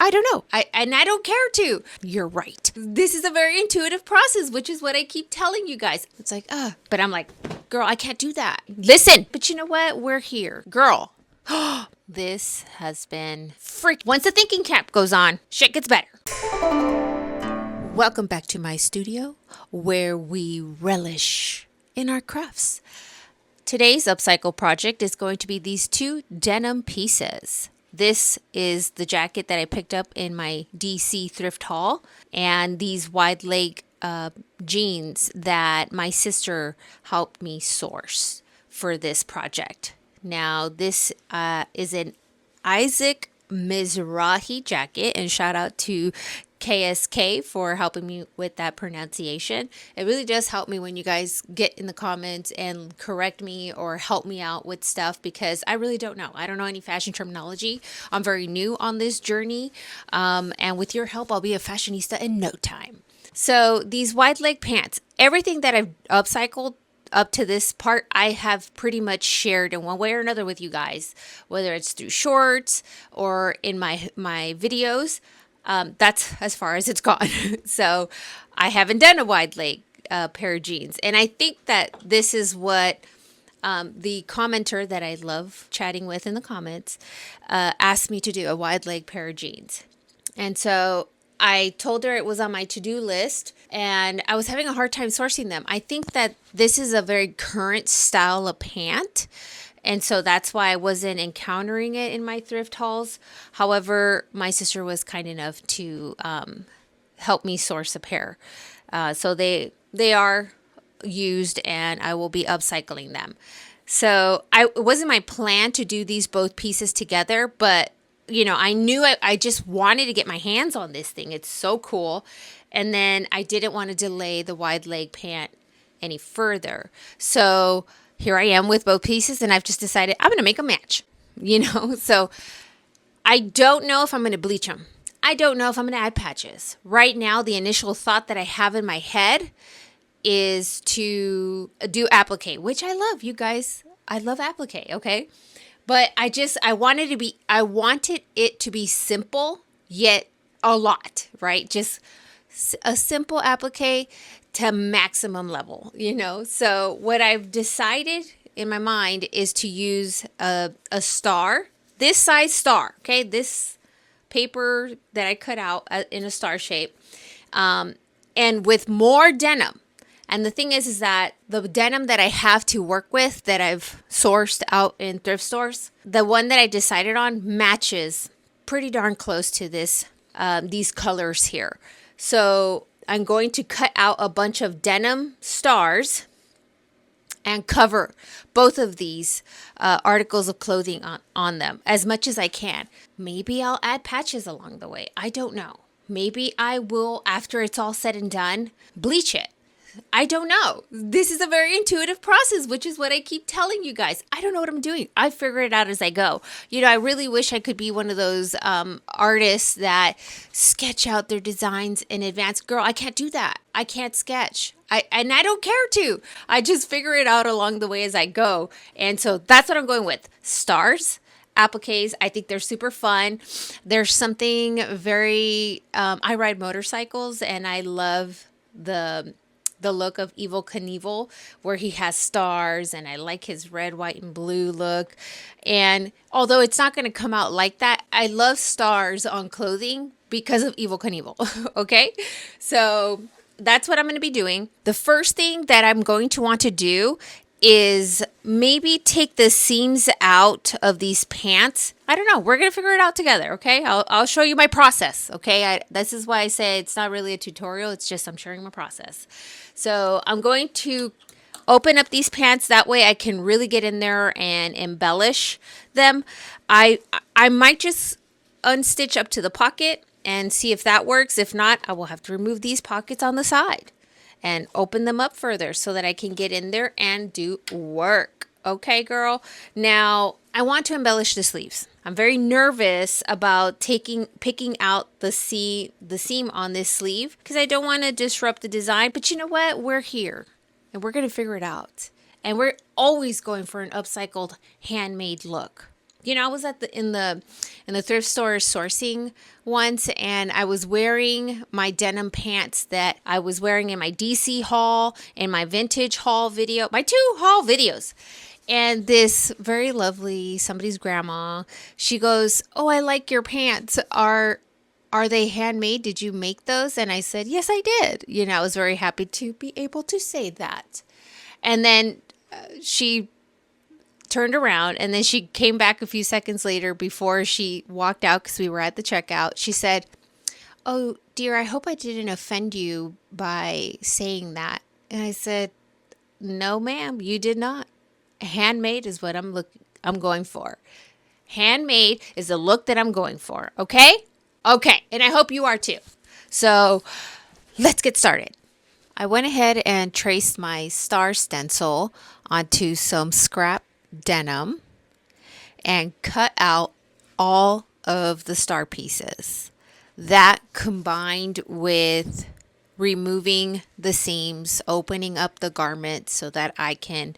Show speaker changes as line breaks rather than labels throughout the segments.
I don't know. And I don't care to. You're right. This is a very intuitive process, which is what I keep telling you guys. It's like, but I'm like, girl, I can't do that. Listen, but you know what? We're here. Girl, this has been freak. Once the thinking cap goes on, shit gets better. Welcome back to my studio where we relish in our crafts. Today's upcycle project is going to be these 2 denim pieces. This is the jacket that I picked up in my DC thrift haul, and these wide leg jeans that my sister helped me source for this project. Now, this is an Isaac Mizrahi jacket, and shout out to KSK for helping me with that pronunciation. It really does help me when you guys get in the comments and correct me or help me out with stuff, because I really don't know. I don't know any fashion terminology. I'm very new on this journey, and with your help, I'll be a fashionista in no time. So these wide leg pants, everything that I've upcycled up to this part, I have pretty much shared in one way or another with you guys, whether it's through shorts or in my videos. That's as far as it's gone. So I haven't done a wide leg pair of jeans. And I think that this is what the commenter that I love chatting with in the comments asked me to do, a wide leg pair of jeans. And so I told her it was on my to-do list, and I was having a hard time sourcing them. I think that this is a very current style of pant, and so that's why I wasn't encountering it in my thrift hauls. However, my sister was kind enough to help me source a pair. So they are used, and I will be upcycling them. So it wasn't my plan to do these both pieces together, but you know, I knew I just wanted to get my hands on this thing. It's so cool. And then I didn't want to delay the wide leg pant any further. So here I am with both pieces, and I've just decided I'm going to make a match, you know? So I don't know if I'm going to bleach them. I don't know if I'm going to add patches. Right now, the initial thought that I have in my head is to do applique, which I love, you guys. I love applique, okay? But I wanted it to be simple, yet a lot, right? Just a simple applique to maximum level, you know? So what I've decided in my mind is to use a star, this size star, okay? This paper that I cut out in a star shape, and with more denim. And the thing is that the denim that I have to work with, that I've sourced out in thrift stores, the one that I decided on matches pretty darn close to these colors here. So I'm going to cut out a bunch of denim stars and cover both of these articles of clothing on them as much as I can. Maybe I'll add patches along the way. I don't know. Maybe I will, after it's all said and done, bleach it. I don't know. This is a very intuitive process, which is what I keep telling you guys. I don't know what I'm doing. I figure it out as I go. You know, I really wish I could be one of those artists that sketch out their designs in advance. Girl, I can't do that. I can't sketch. And I don't care to. I just figure it out along the way as I go. And so that's what I'm going with. Stars, appliques. I think they're super fun. There's something very, I ride motorcycles, and I love the look of Evel Knievel, where he has stars, and I like his red, white, and blue look. And although it's not going to come out like that, I love stars on clothing because of Evel Knievel. Okay, so that's what I'm going to be doing. The first thing that I'm going to want to do is maybe take the seams out of these pants. I don't know. We're going to figure it out together, okay? I'll show you my process, okay? This is why I say it's not really a tutorial. It's just I'm sharing my process. So I'm going to open up these pants. That way I can really get in there and embellish them. I might just unstitch up to the pocket and see if that works. If not, I will have to remove these pockets on the side and open them up further so that I can get in there and do work. Okay, girl? Now, I want to embellish the sleeves. I'm very nervous about picking out the seam on this sleeve because I don't want to disrupt the design. But you know what? We're here, and we're going to figure it out. And we're always going for an upcycled handmade look. I was at the thrift store sourcing once, and I was wearing my denim pants that I was wearing in my DC haul and my vintage haul video, my 2 haul videos. And this very lovely somebody's grandma, she goes, "Oh, I like your pants. Are they handmade? Did you make those?" And I said, "Yes, I did." I was very happy to be able to say that. And then she turned around, and then she came back a few seconds later before she walked out, because we were at the checkout. She said, "Oh, dear, I hope I didn't offend you by saying that." And I said, "No, ma'am, you did not. Handmade is what I'm going for. Handmade is the look that I'm going for. Okay? Okay. And I hope you are too." So let's get started. I went ahead and traced my star stencil onto some scrap denim and cut out all of the star pieces. That, combined with removing the seams, opening up the garment so that I can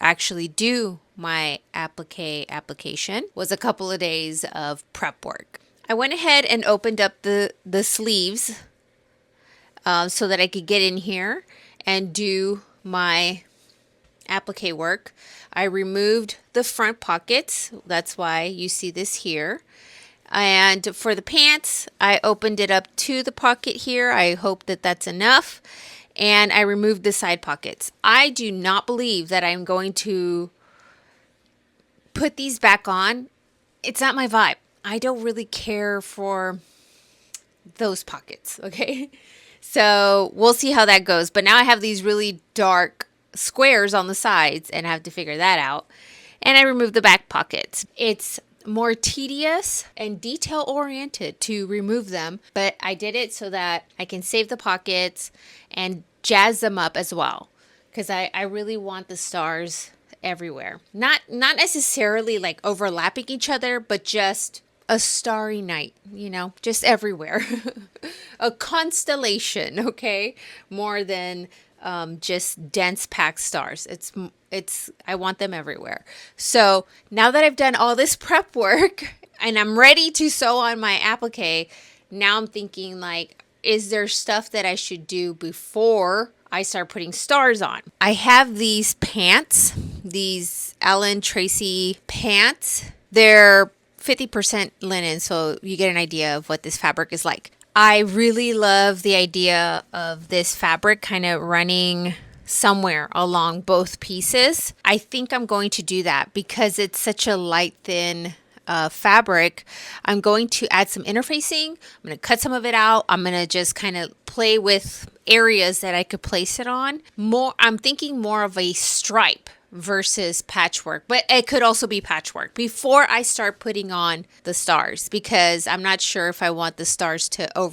actually do my applique application, was a couple of days of prep work. I went ahead and opened up the sleeves so that I could get in here and do my applique work. I removed the front pockets. That's why you see this here. And for the pants, I opened it up to the pocket here. I hope that that's enough. And I removed the side pockets. I do not believe that I'm going to put these back on. It's not my vibe. I don't really care for those pockets, okay? So we'll see how that goes. But now I have these really dark squares on the sides, and I have to figure that out. And I removed the back pockets. It's more tedious and detail oriented to remove them, but I did it so that I can save the pockets and jazz them up as well, because I really want the stars everywhere. Not necessarily like overlapping each other, but just a starry night, just everywhere. A constellation, okay? More than just dense packed stars. I want them everywhere. So now that I've done all this prep work and I'm ready to sew on my applique, now I'm thinking, like, is there stuff that I should do before I start putting stars on? I have these pants, these Alan Tracy pants. They're 50% linen, so you get an idea of what this fabric is like. I really love the idea of this fabric kind of running somewhere along both pieces. I think I'm going to do that because it's such a light, thin fabric. I'm going to add some interfacing. I'm going to cut some of it out. I'm going to just kind of play with areas that I could place it on. I'm thinking more of a stripe versus patchwork, but it could also be patchwork before I start putting on the stars, because I'm not sure if I want the stars to go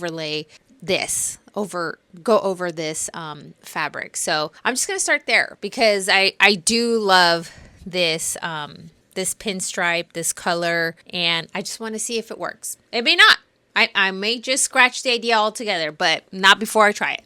over this fabric. So I'm just going to start there because I do love this this pinstripe, this color, and I just want to see if it works. It may not. I may just scratch the idea altogether, but not before I try it.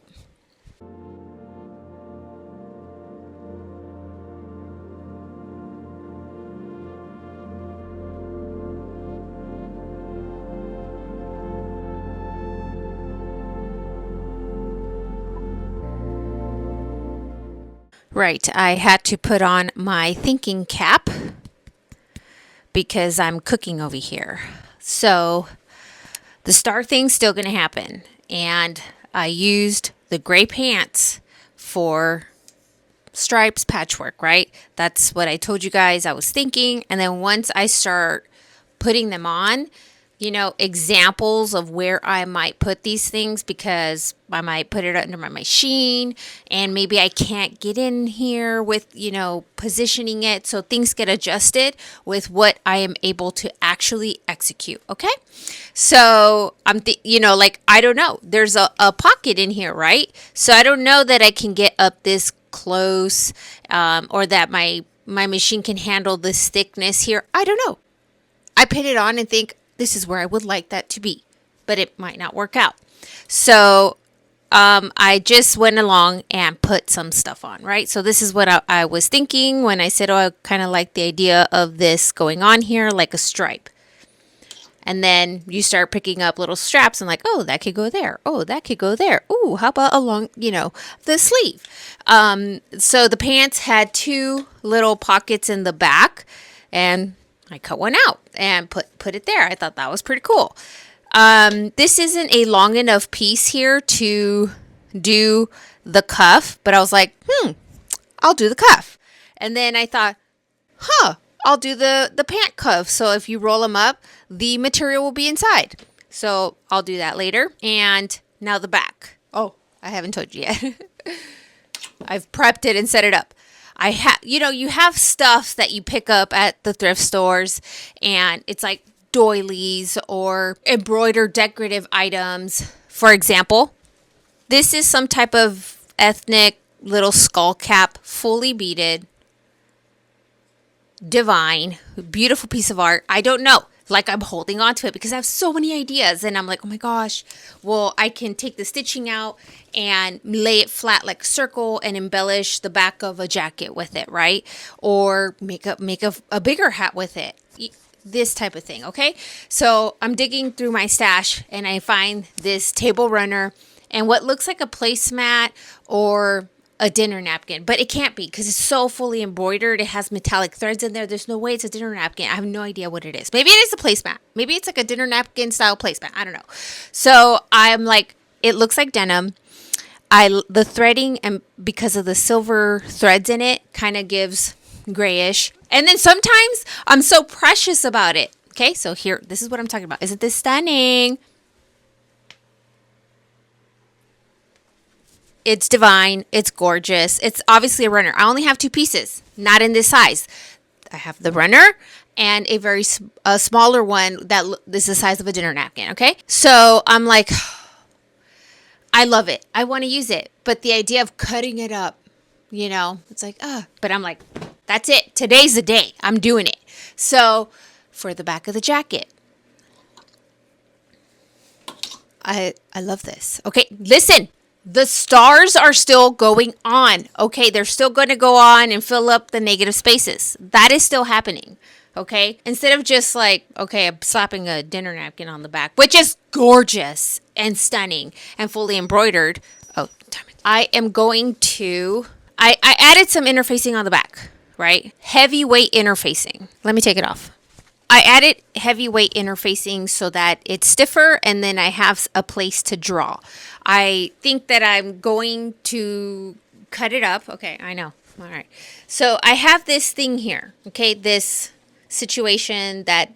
Right, I had to put on my thinking cap because I'm cooking over here. So the star thing's still going to happen. And I used the gray pants for stripes patchwork, right? That's what I told you guys I was thinking. And then once I start putting them on, examples of where I might put these things, because I might put it under my machine and maybe I can't get in here with, positioning it. So things get adjusted with what I am able to actually execute. Okay. So I don't know, there's a pocket in here, right? So I don't know that I can get up this close, or that my machine can handle this thickness here. I don't know. I put it on and think, this is where I would like that to be, but it might not work out. So I just went along and put some stuff on, right? So this is what I was thinking when I said, oh, I kind of like the idea of this going on here, like a stripe. And then you start picking up little straps and like, oh, that could go there. Oh, that could go there. Oh, how about along, the sleeve? So the pants had 2 little pockets in the back, and I cut one out and put it there. I thought that was pretty cool. This isn't a long enough piece here to do the cuff, but I was like, I'll do the cuff. And then I thought, I'll do the pant cuff. So if you roll them up, the material will be inside. So I'll do that later. And now the back. Oh, I haven't told you yet. I've prepped it and set it up. You have stuff that you pick up at the thrift stores, and it's like doilies or embroidered decorative items. For example, this is some type of ethnic little skull cap, fully beaded, divine, beautiful piece of art. I don't know. Like, I'm holding on to it because I have so many ideas, and I'm like, oh my gosh, well, I can take the stitching out and lay it flat like a circle and embellish the back of a jacket with it, right? Or make a bigger hat with it. This type of thing, okay? So I'm digging through my stash and I find this table runner and what looks like a placemat or a dinner napkin, but it can't be because it's so fully embroidered. It has metallic threads in there. There's no way it's a dinner napkin. I have no idea what it is. Maybe it is a placemat. Maybe it's like a dinner napkin style placemat. I don't know. So I'm like, it looks like denim. The threading, and because of the silver threads in it, kind of gives grayish. And then sometimes I'm so precious about it. Okay, so here, this is what I'm talking about. Isn't this stunning? It's divine. It's gorgeous. It's obviously a runner. I only have 2 pieces, not in this size. I have the runner and a smaller one that is the size of a dinner napkin. Okay, so I'm like, I love it. I want to use it, but the idea of cutting it up, it's like, but I'm like, that's it. Today's the day. I'm doing it. So for the back of the jacket, I love this. Okay, listen. The stars are still going on. Okay, they're still going to go on and fill up the negative spaces. That is still happening. Okay, instead of just like, okay, I'm slapping a dinner napkin on the back, which is gorgeous and stunning and fully embroidered. Oh, damn it. I am going to, I added some interfacing on the back, right? Heavyweight interfacing. Let me take it off. I added heavyweight interfacing so that it's stiffer and then I have a place to draw. I think that I'm going to cut it up. Okay, I know. All right. So I have this thing here, okay, this situation that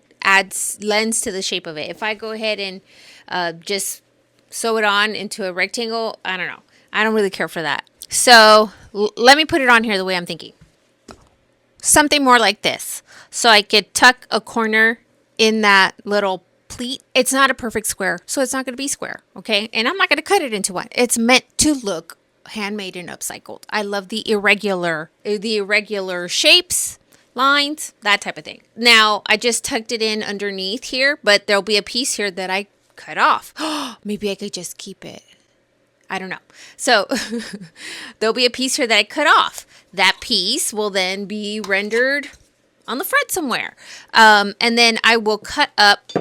lends to the shape of it. If I go ahead and just sew it on into a rectangle, I don't know. I don't really care for that. So let me put it on here the way I'm thinking. Something more like this. So I could tuck a corner in that little pleat. It's not a perfect square, so it's not going to be square, okay? And I'm not going to cut it into one. It's meant to look handmade and upcycled. I love the irregular shapes, lines, that type of thing. Now, I just tucked it in underneath here, but there'll be a piece here that I cut off. Maybe I could just keep it. I don't know. So there'll be a piece here that I cut off. That piece will then be rendered on the front somewhere. And then I will cut up.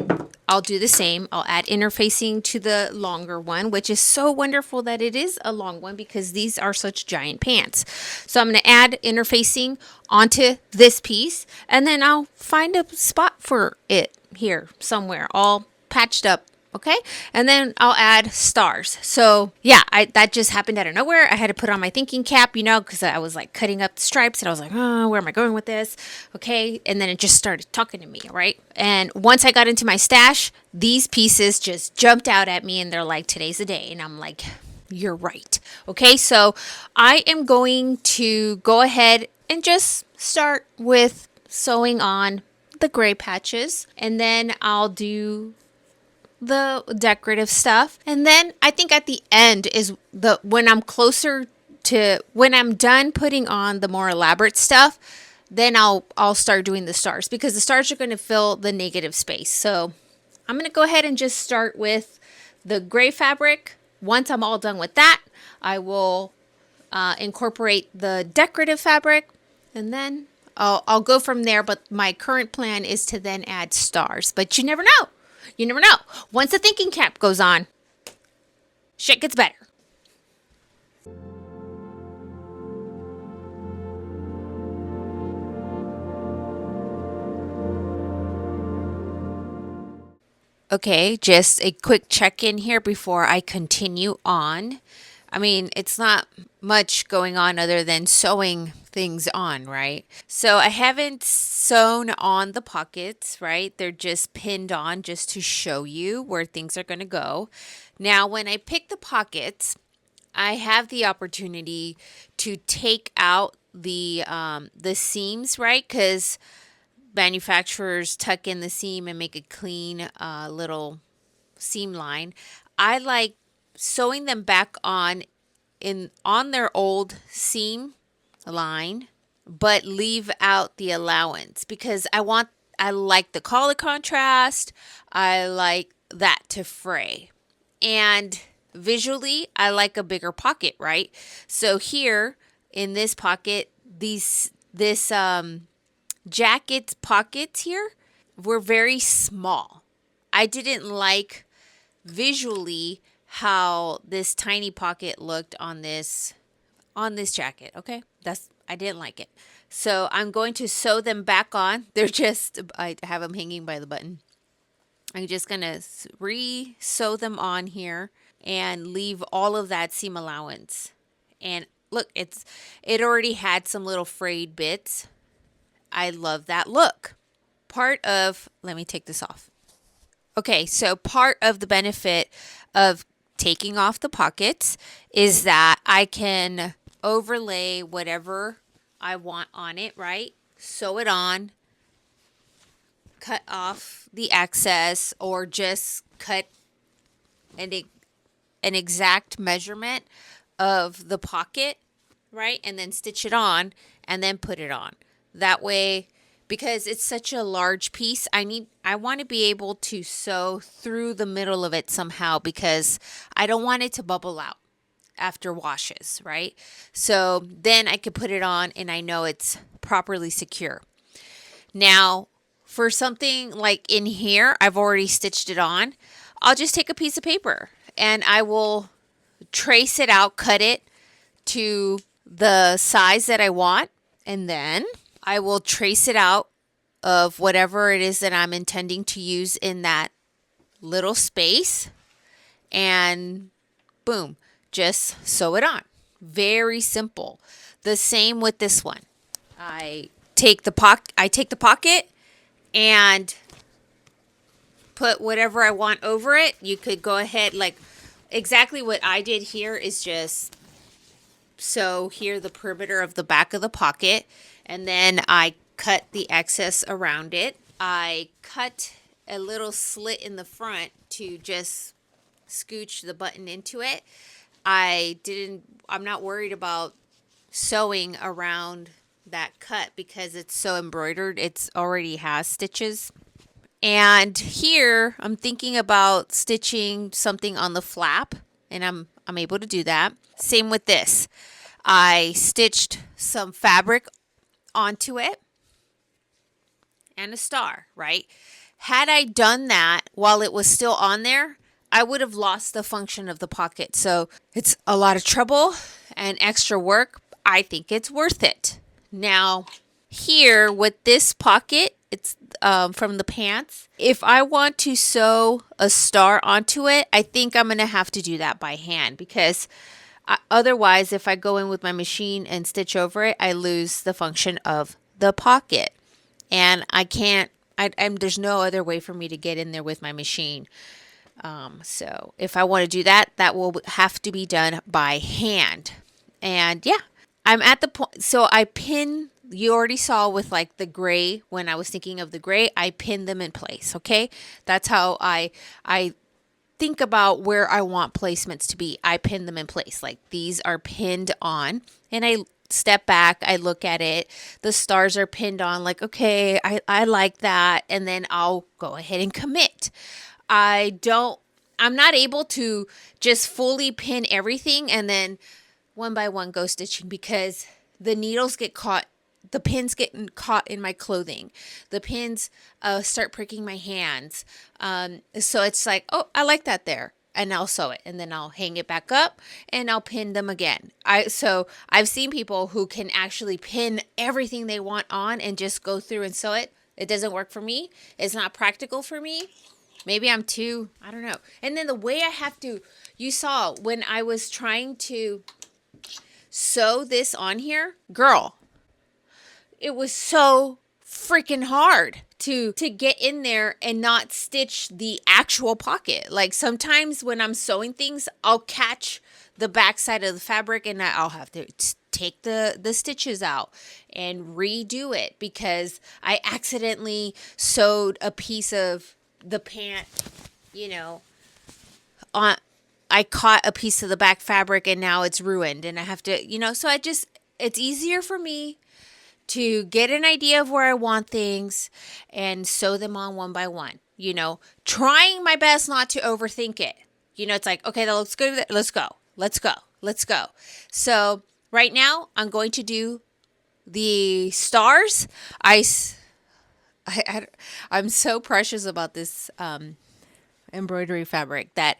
I'll do the same. I'll add interfacing to the longer one, which is so wonderful that it is a long one because these are such giant pants. So I'm going to add interfacing onto this piece, and then I'll find a spot for it here somewhere, all patched up. Okay, and then I'll add stars. So yeah, that just happened out of nowhere. I had to put on my thinking cap, because I was like cutting up the stripes and I was like, oh, where am I going with this? Okay, and then it just started talking to me, right? And once I got into my stash, these pieces just jumped out at me and they're like, today's the day. And I'm like, you're right. Okay, so I am going to go ahead and just start with sewing on the gray patches, and then I'll do the decorative stuff. And then I think at the end is when I'm done putting on the more elaborate stuff, then I'll start doing the stars, because the stars are going to fill the negative space. So I'm going to go ahead and just start with the gray fabric, Once I'm all done with that, I will incorporate the decorative fabric, and then I'll go from there. But my current plan is to then add stars. But you never know. You never know. Once the thinking cap goes on, shit gets better. Okay, just a quick check-in here before I continue on. I mean, it's not much going on other than sewing things on, right? So I haven't sewn on the pockets, right? They're just pinned on just to show you where things are going to go. Now, when I pick the pockets, I have the opportunity to take out the seams, right? Because manufacturers tuck in the seam and make a clean little seam line. I like sewing them back on their old seam line, but leave out the allowance because I like the color contrast. I like that to fray. And visually, I like a bigger pocket, right? So here in this pocket, this jacket's pockets here were very small. I didn't like visually how this tiny pocket looked on this jacket. Okay, I didn't like it. So I'm going to sew them back on. I have them hanging by the button. I'm just gonna re-sew them on here and leave all of that seam allowance. And look, it already had some little frayed bits. I love that look. Let me take this off. Okay, so part of the benefit of taking off the pockets is that I can overlay whatever I want on it, right? Sew it on, cut off the excess, or just cut an exact measurement of the pocket, right? And then stitch it on and then put it on. That way, because it's such a large piece, I want to be able to sew through the middle of it somehow because I don't want it to bubble out after washes, right? So then I could put it on and I know it's properly secure. Now, for something like in here, I've already stitched it on. I'll just take a piece of paper and I will trace it out, cut it to the size that I want, and then I will trace it out of whatever it is that I'm intending to use in that little space, and boom, just sew it on. Very simple. The same with this one. I take the pocket and put whatever I want over it. You could go ahead, like exactly what I did here is just sew here the perimeter of the back of the pocket, and then I cut the excess around it. I cut a little slit in the front to just scooch the button into it. I'm not worried about sewing around that cut because it's so embroidered. It's already has stitches. And here I'm thinking about stitching something on the flap, and I'm able to do that. Same with this. I stitched some fabric onto it and a star, right? Had I done that while it was still on there, I would have lost the function of the pocket. So it's a lot of trouble and extra work. I think it's worth it. Now, here with this pocket, it's from the pants. If I want to sew a star onto it, I think I'm going to have to do that by hand because otherwise, if I go in with my machine and stitch over it, I lose the function of the pocket. And I can't, there's no other way for me to get in there with my machine. So if I want to do that, that will have to be done by hand. And yeah, I'm at the point. So I pin, you already saw with like the gray, when I was thinking of the gray, I pinned them in place. Okay. That's how I think about where I want placements to be. I pin them in place. Like these are pinned on, and I step back, I look at it, the stars are pinned on, like, okay, I like that. And then I'll go ahead and commit. I'm I'm not able to just fully pin everything and then one by one go stitching because the needles get caught. The pins get caught in my clothing. The pins start pricking my hands. So it's like, oh, I like that there. And I'll sew it. And then I'll hang it back up and I'll pin them again. So I've seen people who can actually pin everything they want on and just go through and sew it. It doesn't work for me. It's not practical for me. Maybe I'm too, I don't know. And then the way I have to, you saw when I was trying to sew this on here, girl, it was so freaking hard to get in there and not stitch the actual pocket. Like sometimes when I'm sewing things, I'll catch the back side of the fabric and I'll have to take the stitches out and redo it because I accidentally sewed a piece of the pant, on. I caught a piece of the back fabric and now it's ruined and I have to, so it's easier for me to get an idea of where I want things and sew them on one by one, trying my best not to overthink it. It's like, okay, that looks good. Let's go. So right now I'm going to do the stars. I'm so precious about this embroidery fabric that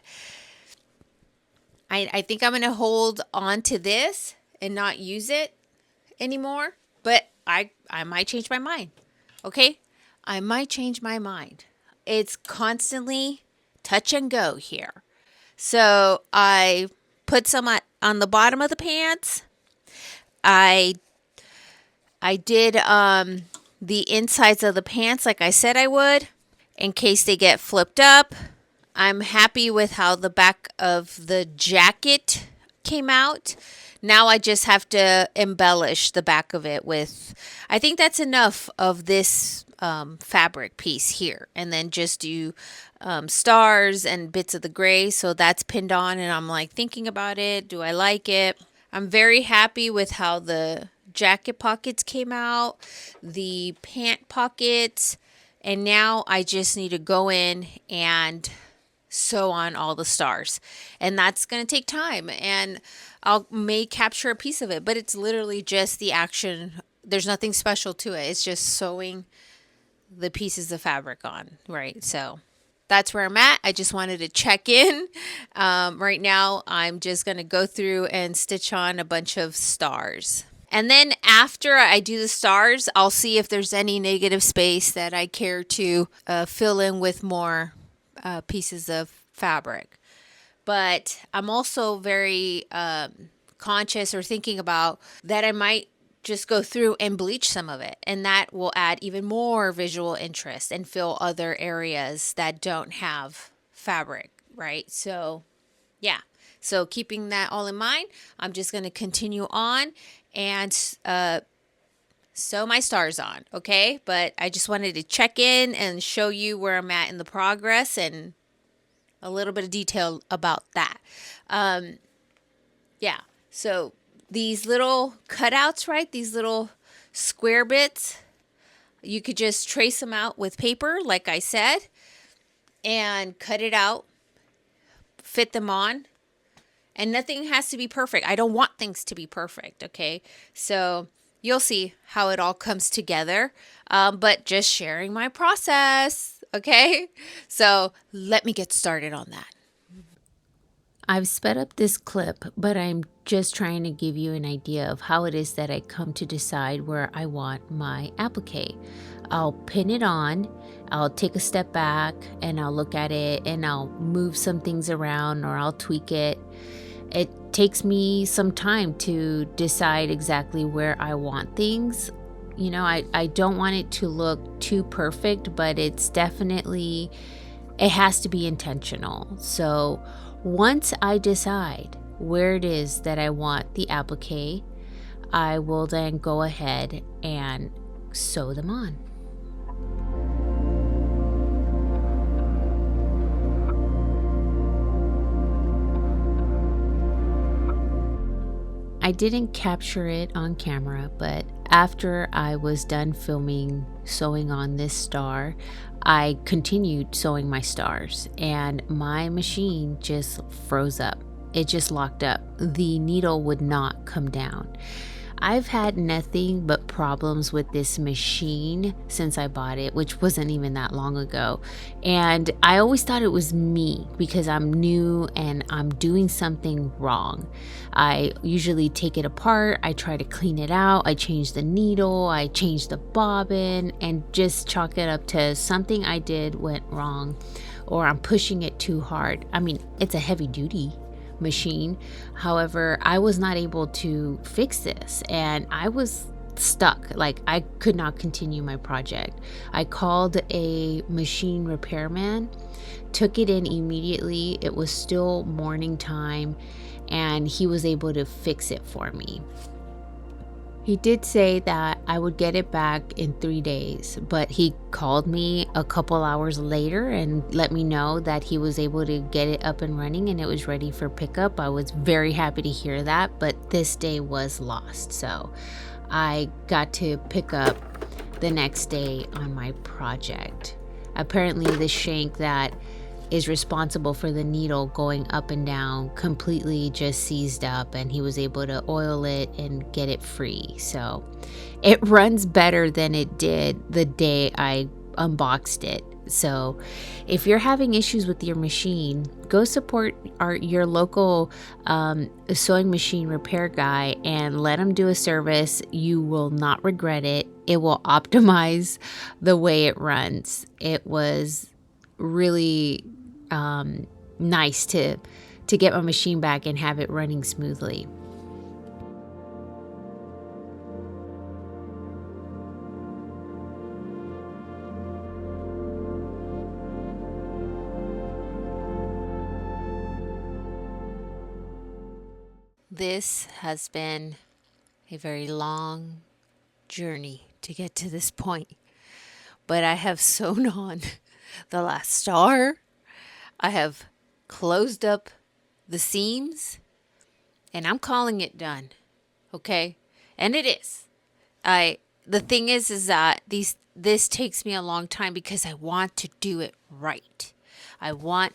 I think I'm going to hold on to this and not use it anymore. But I might change my mind. Okay? I might change my mind. It's constantly touch and go here. So I put some on the bottom of the pants. I did the insides of the pants like I said I would in case they get flipped up. I'm happy with how the back of the jacket came out. Now I just have to embellish the back of it with, I think that's enough of this fabric piece here. And then just do stars and bits of the gray. So that's pinned on and I'm like thinking about it. Do I like it? I'm very happy with how the jacket pockets came out, the pant pockets. And now I just need to go in and sew on all the stars. And that's going to take time. And may capture a piece of it, but it's literally just the action. There's nothing special to it. It's just sewing the pieces of fabric on, right? So that's where I'm at. I just wanted to check in. Right now, I'm just going to go through and stitch on a bunch of stars. And then after I do the stars, I'll see if there's any negative space that I care to fill in with more pieces of fabric. But I'm also very conscious or thinking about that I might just go through and bleach some of it. And that will add even more visual interest and fill other areas that don't have fabric, right? So, yeah. So keeping that all in mind, I'm just going to continue on and sew my stars on, okay? But I just wanted to check in and show you where I'm at in the progress and a little bit of detail about that. Yeah, so these little cutouts, right? These little square bits, you could just trace them out with paper, like I said, and cut it out, fit them on, and nothing has to be perfect. I don't want things to be perfect, okay? So you'll see how it all comes together, but just sharing my process. Okay, so let me get started on that. I've sped up this clip, but I'm just trying to give you an idea of how it is that I come to decide where I want my applique. I'll pin it on, I'll take a step back and I'll look at it and I'll move some things around or I'll tweak it. It takes me some time to decide exactly where I want things. I don't want it to look too perfect, but it's definitely, it has to be intentional. So once I decide where it is that I want the applique, I will then go ahead and sew them on. I didn't capture it on camera, but After I was done filming sewing on this star, I continued sewing my stars and my machine just froze up. It just locked up. The needle would not come down. I've had nothing but problems with this machine since I bought it, which wasn't even that long ago. And I always thought it was me because I'm new and I'm doing something wrong. I usually take it apart, I try to clean it out, I change the needle, I change the bobbin, and just chalk it up to something I did went wrong, or I'm pushing it too hard. I mean, it's a heavy duty machine. However, I was not able to fix this and I was stuck. Like, I could not continue my project. I called a machine repairman, took it in immediately. It was still morning time and he was able to fix it for me. He did say that I would get it back in 3 days, but he called me a couple hours later and let me know that he was able to get it up and running and it was ready for pickup. I was very happy to hear that, but this day was lost. So I got to pick up the next day on my project. Apparently the shank that is responsible for the needle going up and down completely just seized up, and he was able to oil it and get it free. So it runs better than it did the day I unboxed it. So if you're having issues with your machine, go support your local sewing machine repair guy and let him do a service. You will not regret it. It will optimize the way it runs. It was really nice to get my machine back and have it running smoothly. This has been a very long journey to get to this point, but I have sewn on the last star. I have closed up the seams and I'm calling it done. Okay? And it is. The thing is that this takes me a long time because I want to do it right. I want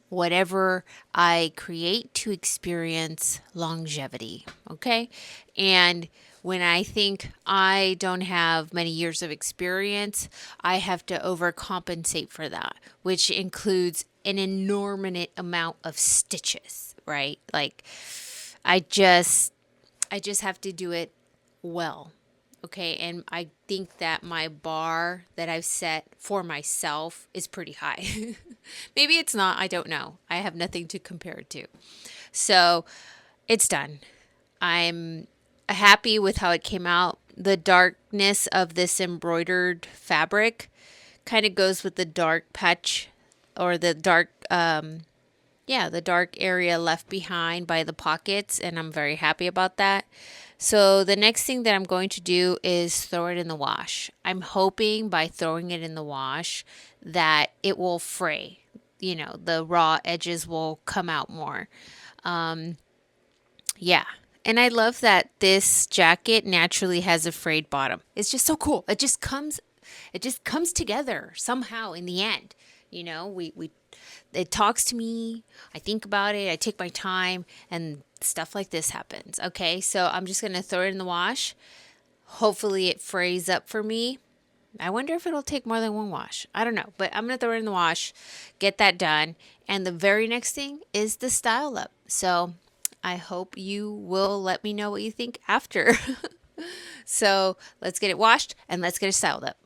whatever I create to experience longevity. Okay? And when I think I don't have many years of experience, I have to overcompensate for that, which includes an inordinate amount of stitches, right? Like, I just have to do it well. Okay, and I think that my bar that I've set for myself is pretty high. Maybe it's not, I don't know. I have nothing to compare it to. So it's done. I'm happy with how it came out. The darkness of this embroidered fabric kind of goes with the dark patch, or the dark, the dark area left behind by the pockets, and I'm very happy about that. So the next thing that I'm going to do is throw it in the wash. I'm hoping by throwing it in the wash that it will fray. You know, the raw edges will come out more. Yeah. And I love that this jacket naturally has a frayed bottom. It's just so cool. It just comes together somehow in the end. You know, it talks to me. I think about it. I take my time, and stuff like this happens. Okay, so I'm just going to throw it in the wash. Hopefully it frays up for me. I wonder if it'll take more than one wash. I don't know, but I'm going to throw it in the wash, get that done. And the very next thing is the style up. So I hope you will let me know what you think after. So let's get it washed and let's get it styled up.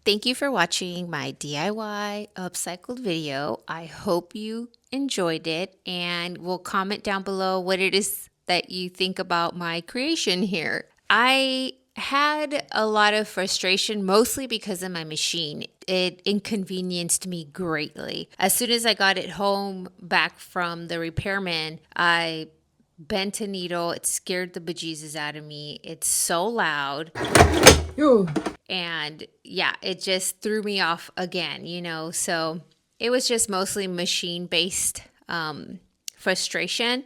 Thank you for watching my DIY upcycled video. I hope you enjoyed it, and will comment down below what it is that you think about my creation here. I had a lot of frustration, mostly because of my machine. It inconvenienced me greatly. As soon as I got it home back from the repairman, I bent a needle. It scared the bejesus out of me. It's so loud. Yo. And yeah, it just threw me off again, So it was just mostly machine based frustration.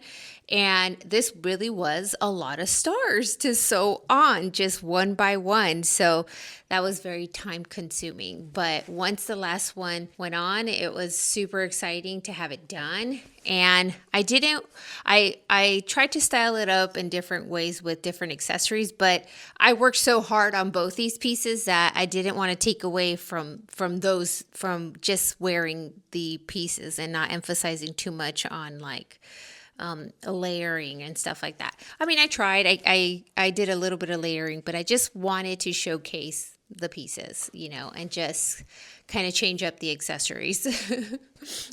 And this really was a lot of stars to sew on, just one by one. So that was very time consuming. But once the last one went on, it was super exciting to have it done. And I tried to style it up in different ways with different accessories, but I worked so hard on both these pieces that I didn't want to take away from just wearing the pieces and not emphasizing too much on layering and stuff like that. I mean, I tried. I did a little bit of layering, but I just wanted to showcase the pieces, and just kind of change up the accessories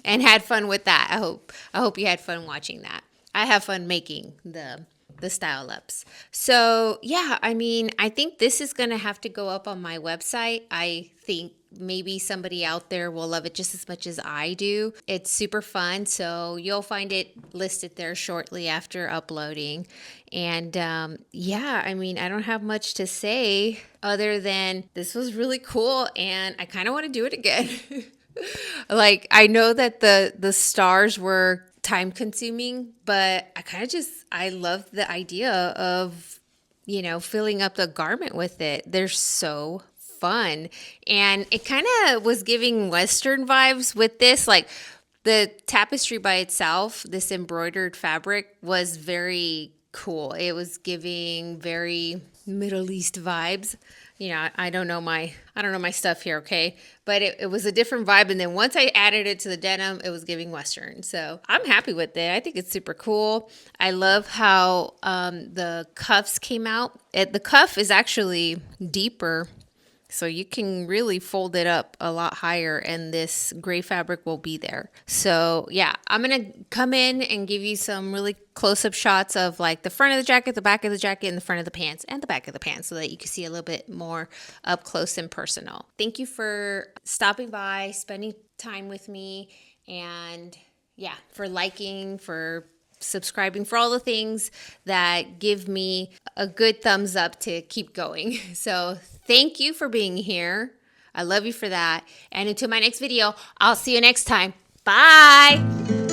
and had fun with that. I hope you had fun watching that. I have fun making the style ups. So yeah, I mean, I think this is going to have to go up on my website. I think maybe somebody out there will love it just as much as I do. It's super fun. So you'll find it listed there shortly after uploading. And yeah, I mean, I don't have much to say other than this was really cool and I kind of want to do it again. I know that the stars were time consuming, but I love the idea of, filling up the garment with it. They're so fun. And it kind of was giving Western vibes with this, the tapestry by itself, this embroidered fabric was very cool. It was giving very Middle East vibes. I don't know my stuff here, okay? But it was a different vibe. And then once I added it to the denim, it was giving Western. So I'm happy with it. I think it's super cool. I love how the cuffs came out. The cuff is actually deeper, so you can really fold it up a lot higher and this gray fabric will be there. So yeah, I'm going to come in and give you some really close-up shots of the front of the jacket, the back of the jacket, and the front of the pants and the back of the pants so that you can see a little bit more up close and personal. Thank you for stopping by, spending time with me, and yeah, for liking, for subscribing, for all the things that give me a good thumbs up to keep going. So thank you for being here. I love you for that. And until my next video, I'll see you next time. Bye.